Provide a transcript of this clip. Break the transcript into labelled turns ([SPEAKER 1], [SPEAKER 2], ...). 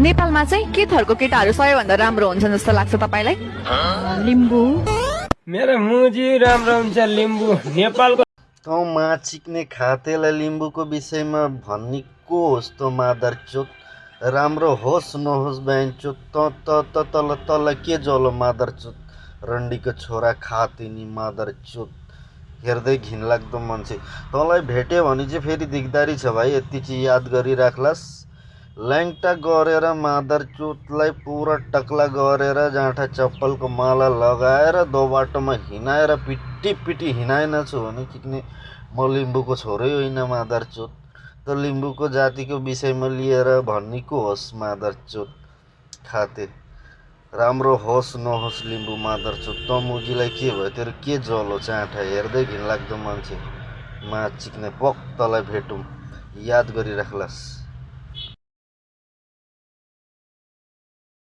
[SPEAKER 1] नेपालमा चाहिँ के थरको केटाहरू सबैभन्दा राम्रो हुन्छन् जस्तो लाग्छ तपाईँलाई?
[SPEAKER 2] लिम्बू।
[SPEAKER 3] मेरो मुजी राम्रो हुन्छ लिम्बू नेपालको।
[SPEAKER 4] तँ माचिक्ने खातेलाई लिम्बूको विषयमा भन्ने को होस् त मादरचोद? राम्रो होस् नहोस् ब्यान्चोद तँलाई के जलो मादरचोद? रन्डीको छोरा खाते नि मादरचोद। हेर्दै घिनलाग्दो मान्छे। तँलाई भेट्यो भने चाहिँ फेरि दिगदारी छ भाइ, यति चाहिँ याद गरिराख्लास्। ल्याङ्टा गरेर मादरचोदलाई पुरा टक्ला गरेर जाँठा चप्पलको माला लगाएर दो बाटोमा हिँडाएर पिटी हिँडाएन छु भने किक्ने म लिम्बूको छोरै होइन मादरचोद। त लिम्बूको जातिको विषयमा लिएर भन्ने को होस् मादरचोद खाते? राम्रो होस् नहोस् लिम्बू मादरचोद। त मुजीलाई के भयो? तेरो के जलो चाँठा? हेर्दै घिनलाग्दो मान्छे। माचिक्ने पक्क तँलाई भेटौँ, याद गरिराख्लास्।